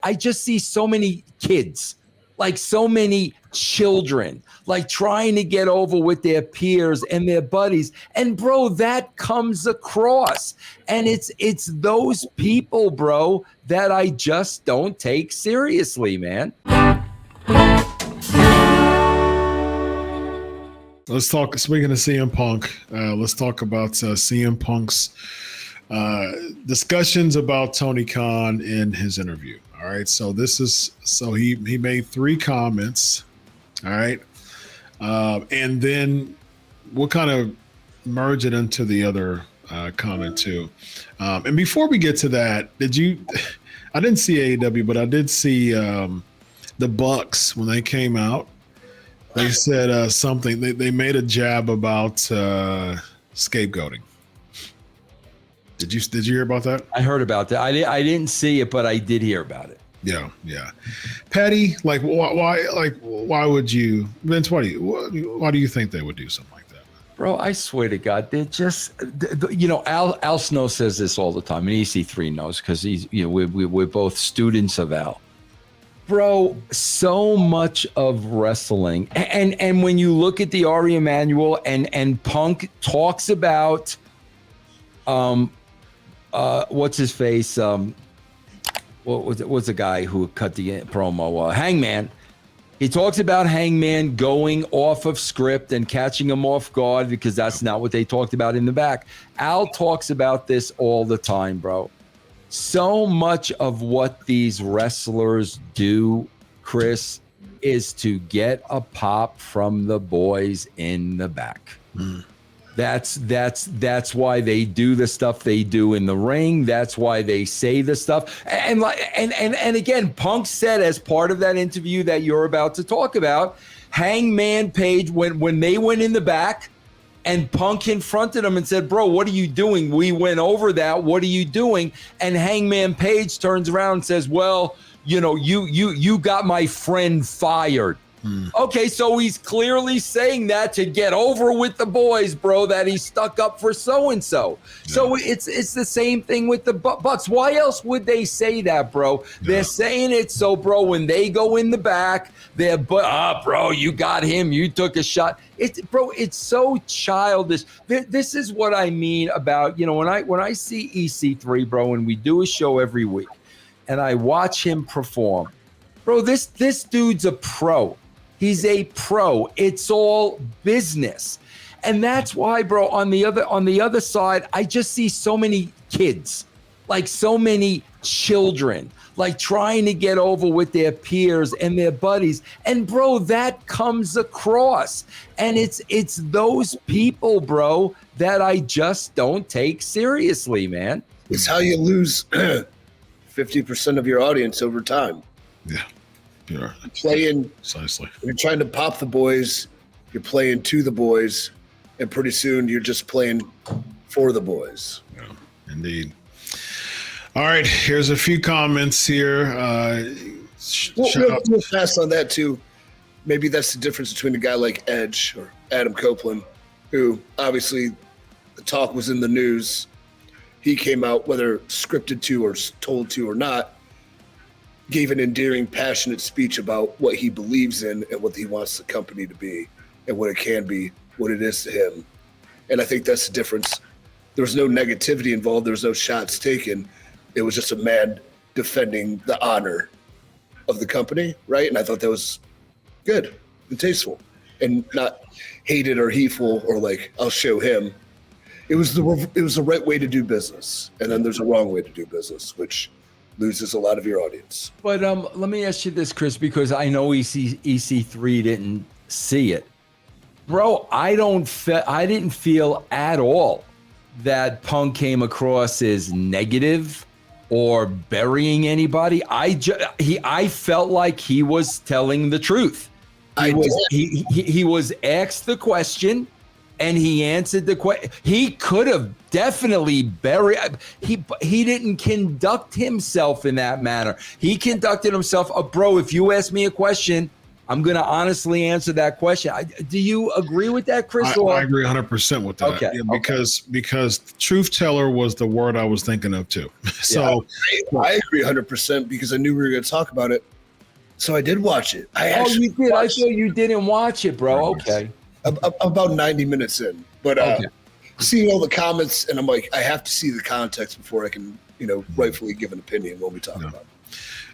I just see so many kids, like so many children, like trying to get over with their peers and their buddies. And bro, that comes across. And it's those people, bro, that I just don't take seriously, man. Let's talk, speaking of CM Punk, let's talk about CM Punk's discussions about Tony Khan in his interview. All right. So he made 3 comments. All right. And then we'll kind of merge it into the other comment too. And before we get to that, I didn't see AEW, but I did see the Bucks when they came out. They said something. They made a jab about scapegoating. Did you hear about that? I heard about that. I didn't see it, but I did hear about it. Yeah. Patty, like why would you, Vince? Why do you think they would do something like that? Bro, I swear to God, they're just, Al Snow says this all the time, and EC3 knows because we're both students of Al. Bro, so much of wrestling, and when you look at the Ari manual and Punk talks about, what's his face? What was the guy who cut the promo? Hangman. He talks about Hangman going off of script and catching him off guard because that's not what they talked about in the back. Al talks about this all the time, bro. So much of what these wrestlers do, Chris, is to get a pop from the boys in the back. Mm. That's why they do the stuff they do in the ring. That's why they say the stuff. And again, Punk said as part of that interview that you're about to talk about, Hangman Page, when they went in the back and Punk confronted him and said, bro, what are you doing? We went over that. What are you doing? And Hangman Page turns around and says, well, you got my friend fired. Okay, so he's clearly saying that to get over with the boys, bro, that he stuck up for so-and-so. Yeah. So it's the same thing with the Bucks. Why else would they say that, bro? Yeah. They're saying it so, bro, when they go in the back, they're, bro, you got him. You took a shot. It's so childish. This is what I mean about, when I see EC3, bro, and we do a show every week, and I watch him perform, bro, this dude's a pro. He's a pro. It's all business. And that's why, bro, on the other side, I just see so many kids, like so many children, like trying to get over with their peers and their buddies. And bro, that comes across. And it's those people, bro, that I just don't take seriously, man. It's how you lose 50% of your audience over time. Yeah. You're playing precisely. You're trying to pop the boys, you're playing to the boys, and pretty soon you're just playing for the boys. Yeah, indeed. All right, here's a few comments here. We'll pass on that too. Maybe that's the difference between a guy like Edge or Adam Copeland, who obviously the talk was in the news. He came out, whether scripted to or told to or not, gave an endearing, passionate speech about what he believes in and what he wants the company to be and what it can be, what it is to him. And I think that's the difference. There was no negativity involved. There was no shots taken. It was just a man defending the honor of the company, right? And I thought that was good and tasteful and not hated or hateful or like, I'll show him. It was the right way to do business. And then there's a wrong way to do business, which loses a lot of your audience. But let me ask you this, Chris, because I know EC3 didn't see it. Bro, I didn't feel at all that Punk came across as negative or burying anybody. I felt like he was telling the truth. He was asked the question and he answered the question. He could have definitely buried. He didn't conduct himself in that manner. He conducted himself, bro, if you ask me a question, I'm going to honestly answer that question. Do you agree with that, Chris? I agree 100% with that. Okay, because truth teller was the word I was thinking of too. So I agree 100% because I knew we were going to talk about it. So I did watch it. You did. I thought you didn't watch it, bro. Okay. About 90 minutes in, but seeing all the comments, and I'm like, I have to see the context before I can, rightfully give an opinion when we talk about it.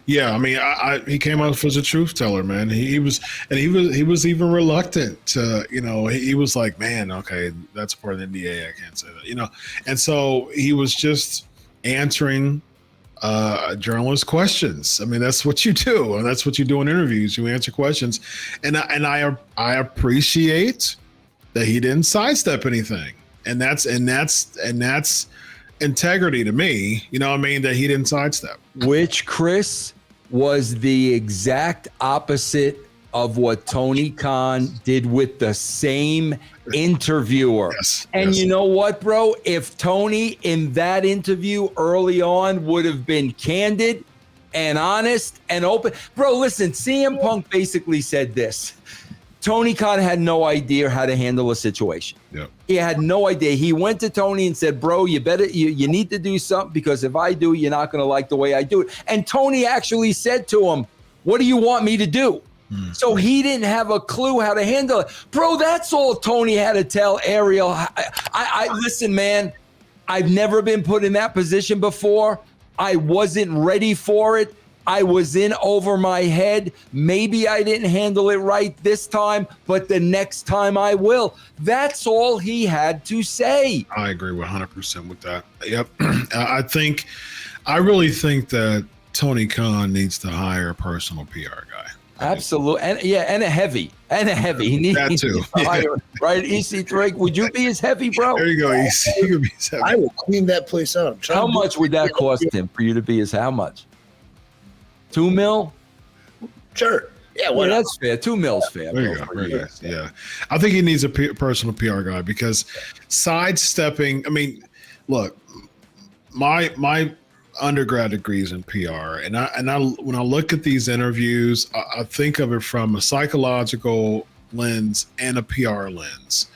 Yeah, I mean, he came out as a truth teller, man. He was even reluctant to, he was like, man, okay, that's part of the NDA. I can't say that, And so he was just answering journalist questions. I mean, that's what you do, and that's what you do in interviews. You answer questions, and I appreciate that he didn't sidestep anything, and that's integrity to me. You know what I mean? That he didn't sidestep. Which, Chris, was the exact opposite of what Tony Khan did with the same interviewer. Yes, and you know what, bro? If Tony in that interview early on would have been candid and honest and open. Bro, listen, CM Punk basically said this. Tony Khan had no idea how to handle a situation. Yep. He had no idea. He went to Tony and said, bro, you need to do something, because if I do, you're not going to like the way I do it. And Tony actually said to him, what do you want me to do? So he didn't have a clue how to handle it. Bro, that's all Tony had to tell Ariel. I listen, man, I've never been put in that position before. I wasn't ready for it. I was in over my head. Maybe I didn't handle it right this time, but the next time I will. That's all he had to say. I agree 100% with that. Yep. I really think that Tony Khan needs to hire a personal PR guy. Absolutely. And a heavy. He needs that too. To hire, right? EC3, would you be as heavy, bro? There you go, EC. You could be as heavy. I will clean that place out. How much would that cost him for you to be as how much? $2 million? Sure. Yeah, well, that's fair. $2 million's fair. There you go. Very nice. Yeah. I think he needs a personal PR guy, because sidestepping, I mean, look, my undergrad degrees in PR, and I when I look at these interviews, I think of it from a psychological lens and a PR lens.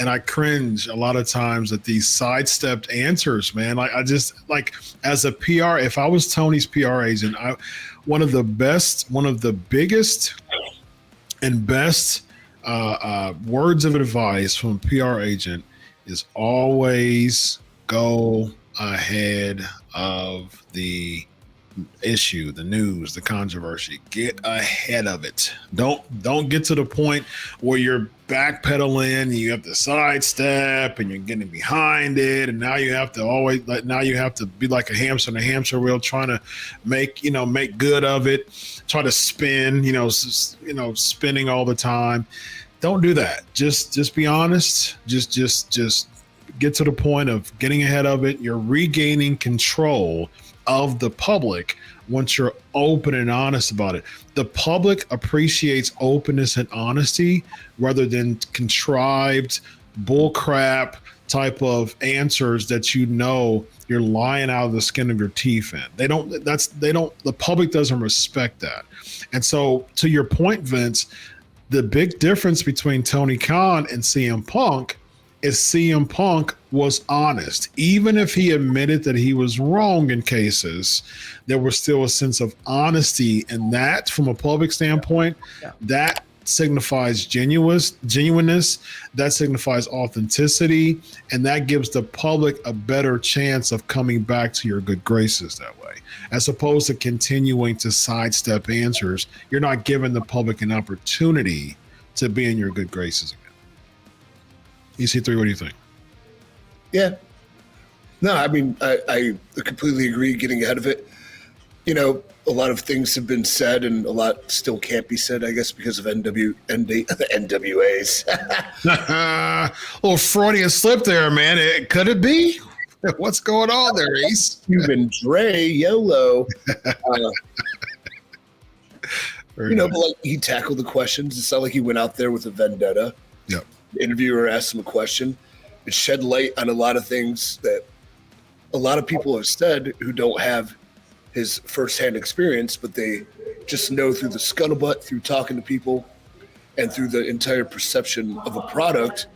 And I cringe a lot of times at these sidestepped answers, man. Like, I just, like, as a PR, if I was Tony's PR agent, one of the biggest and best words of advice from a PR agent is always go ahead of the issue, the news, the controversy. Get ahead of it. Don't get to the point where you're backpedaling, you have to sidestep, and you're getting behind it, and now you have to be like a hamster in a hamster wheel, trying to make good of it, try to spin, spinning all the time. Don't do that. Just be honest. Just get to the point of getting ahead of it. You're regaining control of the public once you're open and honest about it. The public appreciates openness and honesty rather than contrived bullcrap type of answers that you're lying out of the skin of your teeth in. The public doesn't respect that. And so, to your point, Vince, the big difference between Tony Khan and CM Punk is CM Punk was honest. Even if he admitted that he was wrong in cases, there was still a sense of honesty. And that, from a public standpoint, that signifies genuineness, that signifies authenticity, and that gives the public a better chance of coming back to your good graces that way. As opposed to continuing to sidestep answers, you're not giving the public an opportunity to be in your good graces again. EC3, what do you think? Yeah. No, I mean, I completely agree, getting ahead of it. A lot of things have been said, and a lot still can't be said, I guess, because of the NWAs. Little Freudian slip there, man. Could it be? What's going on there, Ace? You've been Dre, YOLO. But like, he tackled the questions. It's not like he went out there with a vendetta. Yep. The interviewer asked him a question. It shed light on a lot of things that a lot of people have said who don't have his firsthand experience, but they just know through the scuttlebutt, through talking to people, and through the entire perception of a product,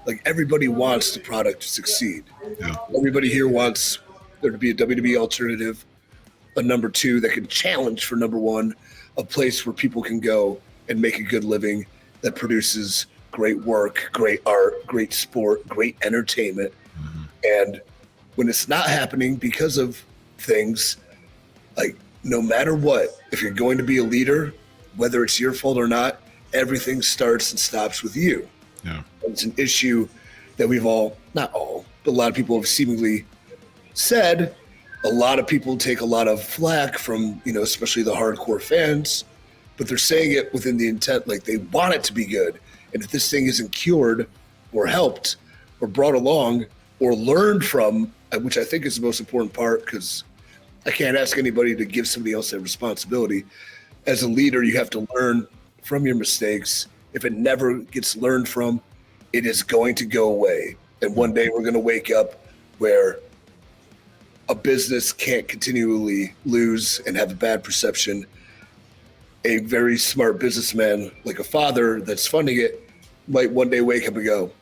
like everybody wants the product to succeed. Yeah. Everybody here wants there to be a WWE alternative, a number 2 that can challenge for number 1, a place where people can go and make a good living that produces great work, great art, great sport, great entertainment. And when it's not happening because of things, like no matter what, if you're going to be a leader, whether it's your fault or not, everything starts and stops with you. Yeah. It's an issue that we've all, not all, but a lot of people have seemingly said. A lot of people take a lot of flack from, especially the hardcore fans, but they're saying it within the intent, like they want it to be good. And if this thing isn't cured or helped or brought along or learned from, which I think is the most important part, because I can't ask anybody to give somebody else that responsibility. As a leader, you have to learn from your mistakes. If it never gets learned from, it is going to go away. And one day we're going to wake up where a business can't continually lose and have a bad perception. A very smart businessman, like a father that's funding it, might one day wake up and go,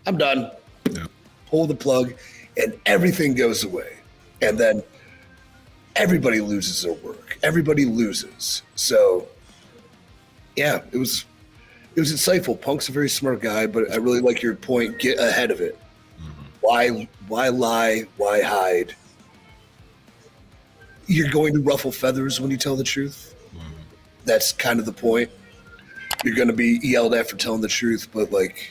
I'm done. Yeah. Pull the plug, and everything goes away. And then everybody loses their work. Everybody loses. So, yeah, it was insightful. Punk's a very smart guy, but I really like your point. Get ahead of it. Why lie? Why hide? You're going to ruffle feathers when you tell the truth. That's kind of the point. You're going to be yelled at for telling the truth, but like,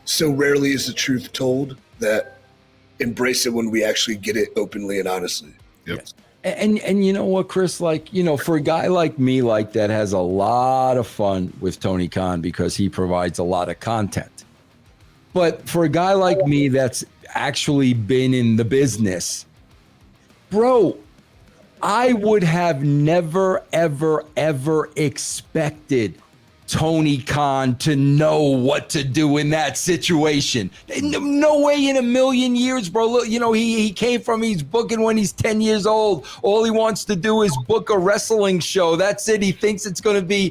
so rarely is the truth told that embrace it when we actually get it openly and honestly. Yep. And you know what, Chris, like, for a guy like me, like that has a lot of fun with Tony Khan because he provides a lot of content. But for a guy like me that's actually been in the business, bro, I would have never, ever, ever expected Tony Khan to know what to do in that situation. No way in a million years, bro. Look, he came from, he's booking when he's 10 years old. All he wants to do is book a wrestling show. That's it. He thinks it's going to be,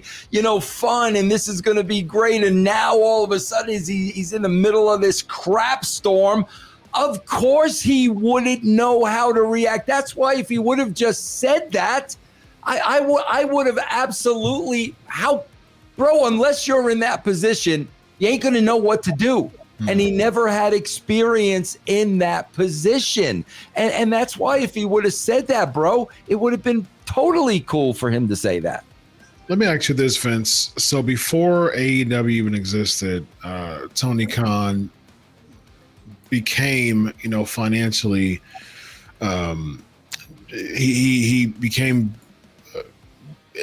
fun and this is going to be great. And now all of a sudden he's in the middle of this crap storm. Of course he wouldn't know how to react. That's why if he would have just said that, I would have absolutely, bro, unless you're in that position, you ain't going to know what to do. And he never had experience in that position. And that's why if he would have said that, bro, it would have been totally cool for him to say that. Let me ask you this, Vince. So before AEW even existed, Tony Khan became, financially, he became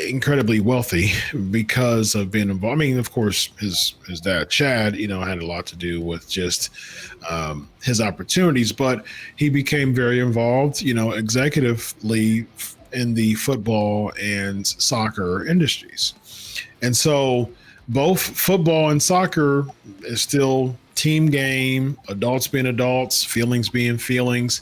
incredibly wealthy because of being involved. I mean, of course, his dad, Chad, had a lot to do with just his opportunities, but he became very involved, executively in the football and soccer industries. And so both football and soccer is still team game, adults being adults, feelings being feelings.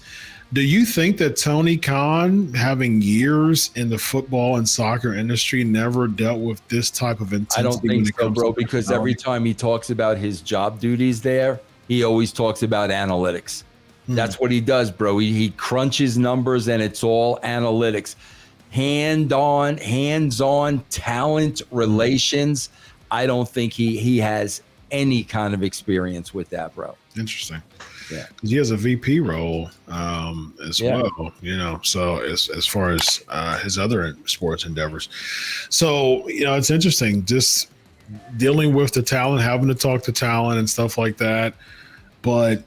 Do you think that Tony Khan, having years in the football and soccer industry, never dealt with this type of intensity? I don't think so, bro, because every time he talks about his job duties there, he always talks about analytics. That's what he does, bro. He crunches numbers and it's all analytics. Hands-on talent relations. I don't think he has any kind of experience with that, bro. Interesting. Yeah, he has a VP role as well, so as far as his other sports endeavors. So, it's interesting just dealing with the talent, having to talk to talent and stuff like that. But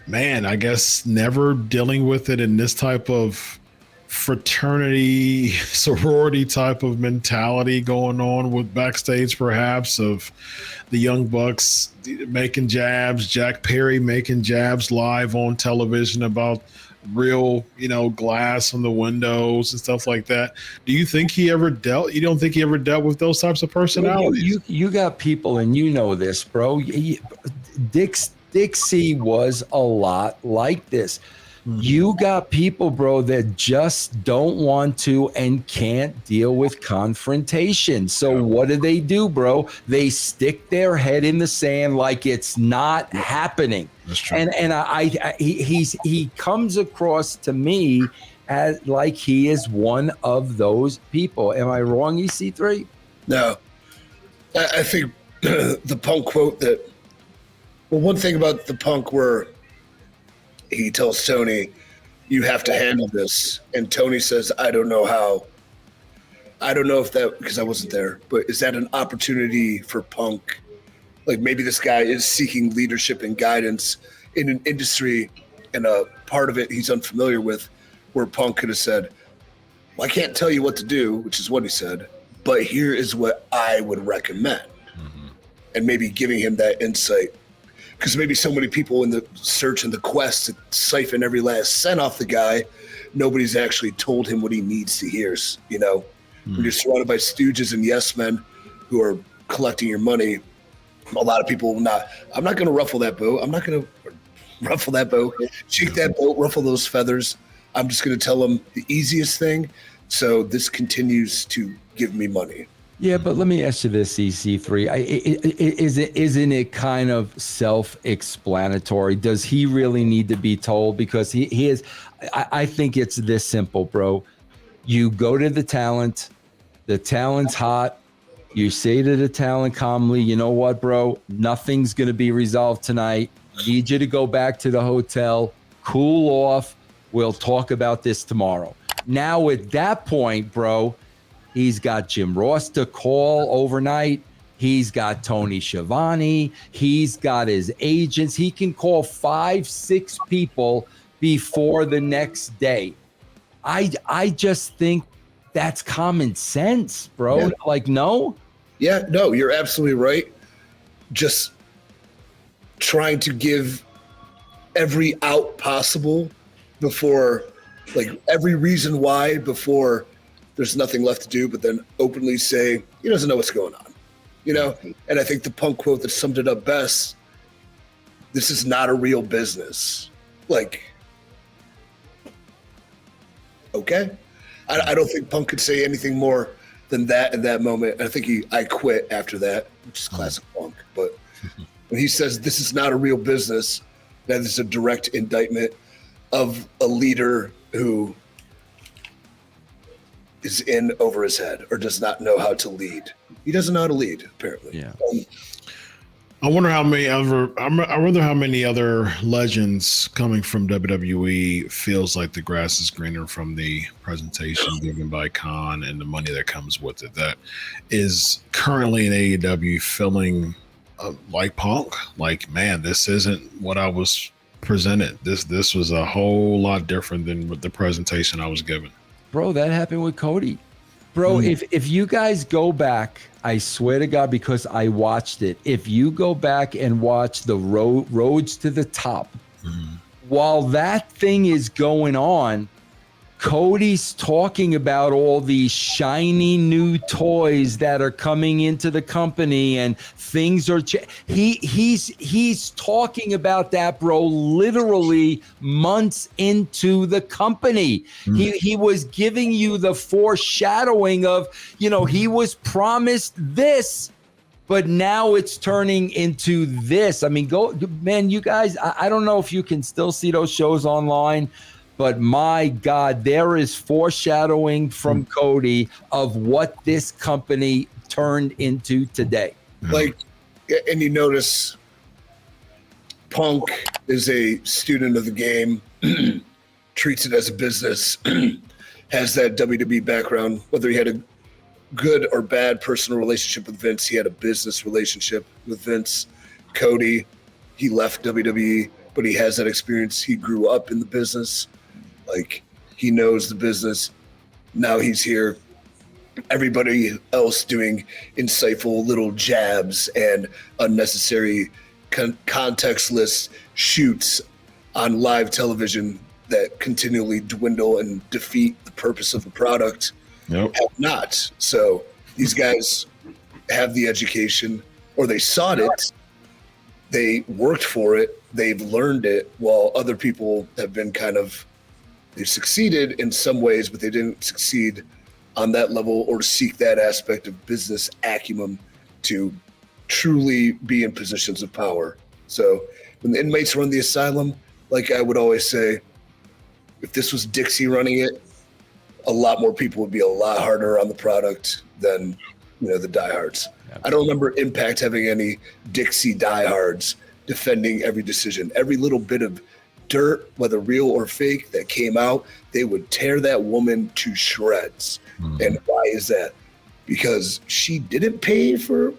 man, I guess never dealing with it in this type of fraternity, sorority type of mentality going on with backstage, perhaps, of the Young Bucks making jabs, Jack Perry making jabs live on television about real, glass on the windows and stuff like that. Do you think you don't think he ever dealt with those types of personalities? You got people, and this, bro. Dixie was a lot like this. You got people, bro, that just don't want to and can't deal with confrontation. So what do, bro? They stick their head in the sand like it's not happening. That's true. And he comes across to me as like he is one of those people. Am I wrong, EC3? No. I think the Punk quote that, well, one thing about the Punk where he tells Tony, you have to handle this. And Tony says, I don't know how. I don't know if that, because I wasn't there, but is that an opportunity for Punk? Like maybe this guy is seeking leadership and guidance in an industry and a part of it he's unfamiliar with, where Punk could have said, well, I can't tell you what to do, which is what he said, but here is what I would recommend. And maybe giving him that insight. Because maybe so many people in the search and the quest to siphon every last cent off the guy, nobody's actually told him what he needs to hear, you know? When you're surrounded by stooges and yes men who are collecting your money, a lot of people will not, I'm not going to ruffle that boat. I'm not going to ruffle that boat, shake that boat, ruffle those feathers. I'm just going to tell them the easiest thing. So this continues to give me money. Yeah, but let me ask you this, EC3. Isn't it kind of self-explanatory? Does he really need to be told? Because he is, I think it's this simple, bro. You go to the talent's hot. You say to the talent calmly, you know what, bro? Nothing's going to be resolved tonight. Need you to go back to the hotel, cool off. We'll talk about this tomorrow. Now at that point, bro, he's got Jim Ross to call overnight. He's got Tony Schiavone. He's got his agents. He can call 5-6 people before the next day. I just think that's common sense, bro. Yeah. Like, no? Yeah, no, you're absolutely right. Just trying to give every out possible before, like every reason why before there's nothing left to do, but then openly say, he doesn't know what's going on, you know? And I think the Punk quote that summed it up best, this is not a real business. Like, okay. I don't think Punk could say anything more than that in that moment. I think I quit after that, which is classic Punk. But when he says this is not a real business, that is a direct indictment of a leader who is in over his head or does not know how to lead. He doesn't know how to lead, apparently. Yeah. I wonder how many other legends coming from WWE feels like the grass is greener from the presentation given by Khan and the money that comes with it. That is currently in AEW feeling like Punk. Like, man, this isn't what I was presented. This was a whole lot different than what the presentation I was given. Bro, that happened with Cody. Bro, if you guys go back, I swear to God, because I watched it, if you go back and watch the Roads to the Top, while that thing is going on, Cody's talking about all these shiny new toys that are coming into the company and things are he's talking about that, bro, literally months into the company. He was giving you the foreshadowing of, you know, he was promised this, but now it's turning into this. I mean, man, you guys, I don't know if you can still see those shows online, but my God, there is foreshadowing from Cody of what this company turned into today. Like, and you notice Punk is a student of the game, treats it as a business, has that WWE background, whether he had a good or bad personal relationship with Vince, he had a business relationship with Vince. Cody, he left WWE, but he has that experience. He grew up in the business. Like, he knows the business. Now he's here. Everybody else doing insightful little jabs and unnecessary contextless shoots on live television that continually dwindle and defeat the purpose of the product. Have not. So these guys have the education, or they sought it. They worked for it. they've learned it, while other people have been they've succeeded in some ways, but they didn't succeed on that level or seek that aspect of business acumen to truly be in positions of power. So when the inmates run the asylum, like I would always say, if this was Dixie running it, a lot more people would be a lot harder on the product than, the diehards. I don't remember Impact having any Dixie diehards defending every decision. Every little bit of dirt, whether real or fake, that came out, they would tear that woman to shreds. And why is that? Because she didn't pay for,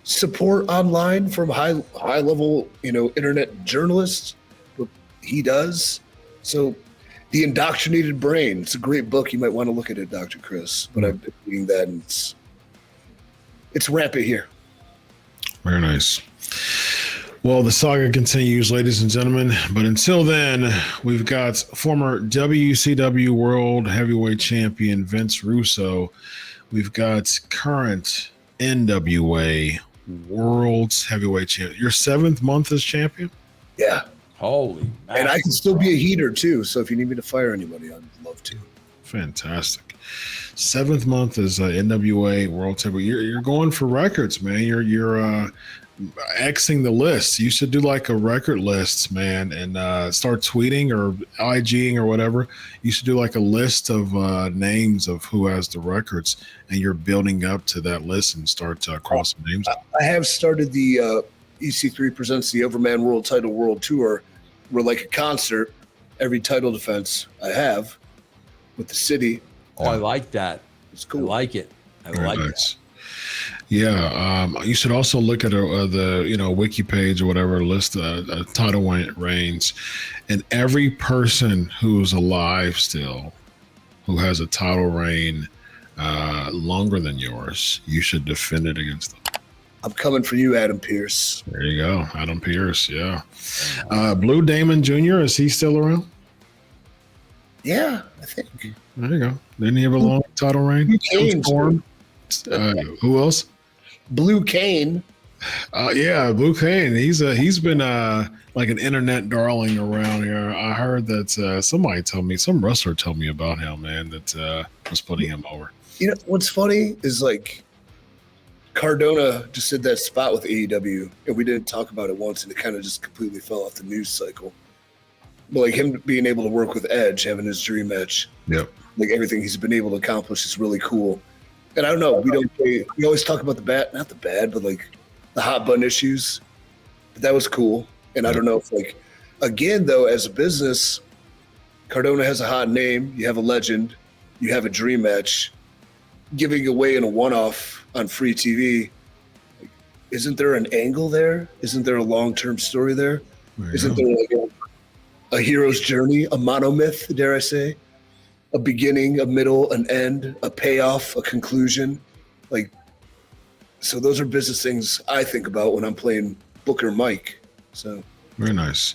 support online from high level, internet journalists, but he does. So The Indoctrinated Brain. It's a great book. You might want to look at it, Dr. Chris. But I've been reading that, and it's rampant here. Very nice. Well, the saga continues, ladies and gentlemen. But until then, we've got former WCW World Heavyweight Champion Vince Russo. We've got current NWA World Heavyweight Champion. Your 7th month as champion? Yeah. Holy man. And I can still be a heater, too. So if you need me to fire anybody, I'd love to. Fantastic. 7th month as NWA World Heavyweight. You're going for records, man. You're Xing the list. You should do like a record list, man, and start tweeting or IGing or whatever. You should do like a list of names of who has the records, and you're building up to that list and start crossing names. I have started the EC3 Presents the Overman World Title World Tour, where like a concert, every title defense I have with the city. Oh, I like that. It's cool. I like it. I Very like nice. it. Yeah, you should also look at the wiki page or whatever, list title reigns, and every person who's alive still, who has a title reign longer than yours, you should defend it against them. I'm coming for you, Adam Pearce. There you go, Adam Pearce. Yeah, Blue Damon Jr. Is he still around? Yeah, I think. There you go. Didn't he have a long title reign? Who else? Blue Cane. Yeah, Blue Cane. He's been like an internet darling around here. I heard that some wrestler told me about him, man, that was putting him over. You know what's funny is like Cardona just did that spot with AEW, and we didn't talk about it once, and it kind of just completely fell off the news cycle. But like him being able to work with Edge, having his dream match, yep, like everything he's been able to accomplish is really cool. And I don't know, we always talk about not the bad, but like the hot button issues. But that was cool. And I don't know if like, again though, as a business, Cardona has a hot name. You have a legend. You have a dream match. Giving away in a one-off on free TV. Like, isn't there an angle there? Isn't there a long-term story there? Isn't there like a hero's journey, a monomyth, dare I say? A beginning, a middle, an end, a payoff, a conclusion. Like, so those are business things I think about when I'm playing Booker Mike. So very nice.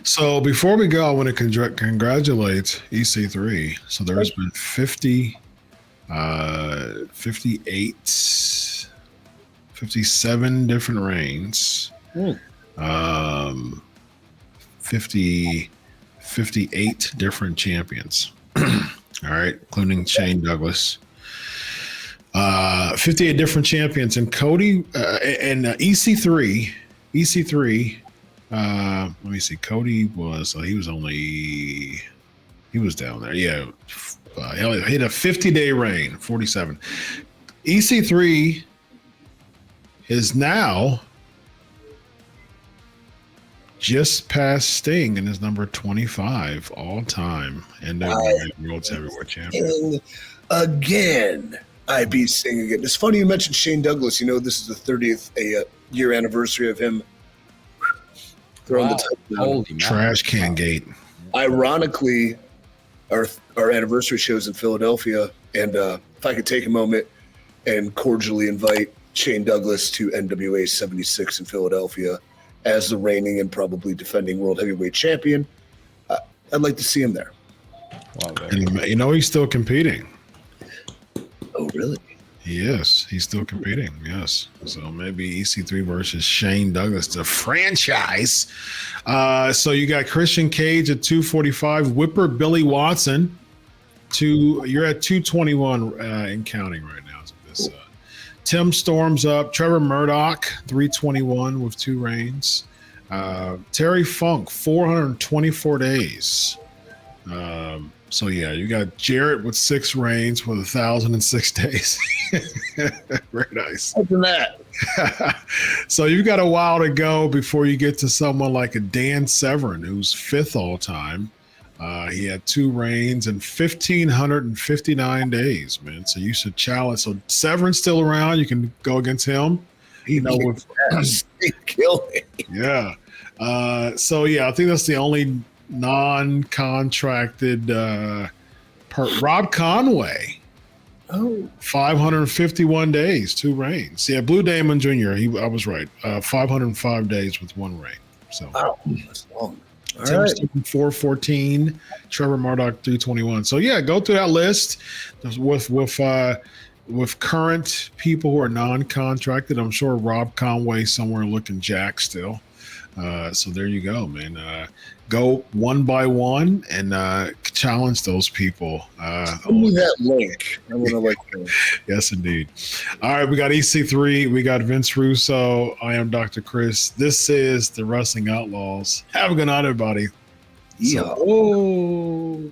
So before we go, I want to congratulate EC3. So there's been 57 different reigns. 58 different champions. All right, including Shane Douglas. 58 different champions, and Cody and EC3. Let me see. Cody was he was down there. Yeah, he hit a 50-day reign. 47. EC3 is now just past Sting and is number 25 all time and World's Heavyweight Champion. Again, I beat Sting again. It's funny you mentioned Shane Douglas. You know, this is the 30th year anniversary of him throwing the title down. Holy Trash can gate. Ironically, our anniversary show's in Philadelphia, and if I could take a moment and cordially invite Shane Douglas to NWA 76 in Philadelphia as the reigning and probably defending World Heavyweight Champion, I'd like to see him there. Wow, and you know he's still competing. Oh, really? He is. He's still competing. Yes. So maybe EC3 versus Shane Douglas, the franchise. So you got Christian Cage at 245. Whipper Billy Watson. You're at 221 and counting right now. So this, Tim Storm's up. Trevor Murdoch 321 with 2 reigns. Terry Funk 424 days. So yeah, you got Jarrett with 6 reigns with 1,006 days. Very nice. Other than that. So you've got a while to go before you get to someone like a Dan Severn, who's 5th all time. He had 2 reigns and 1,559 days, man. So you should challenge. So Severn's still around. You can go against him. He killed me. Yeah. So yeah, I think that's the only non-contracted Rob Conway. Oh, 551 days, 2 reigns. Yeah, Blue Damon Jr. I was right. 505 days with 1 reign. So wow, that's long. All Tim right. Stephen 414, Trevor Murdoch 321. So yeah, go through that list with current people who are non-contracted. I'm sure Rob Conway somewhere looking jack still. So there you go, man. Go one by one and challenge those people. Send me that link. I want to like that. Yes, indeed. All right, we got EC3. We got Vince Russo. I am Dr. Chris. This is the Wrestling Outlaws. Have a good night, everybody. Yeah. So,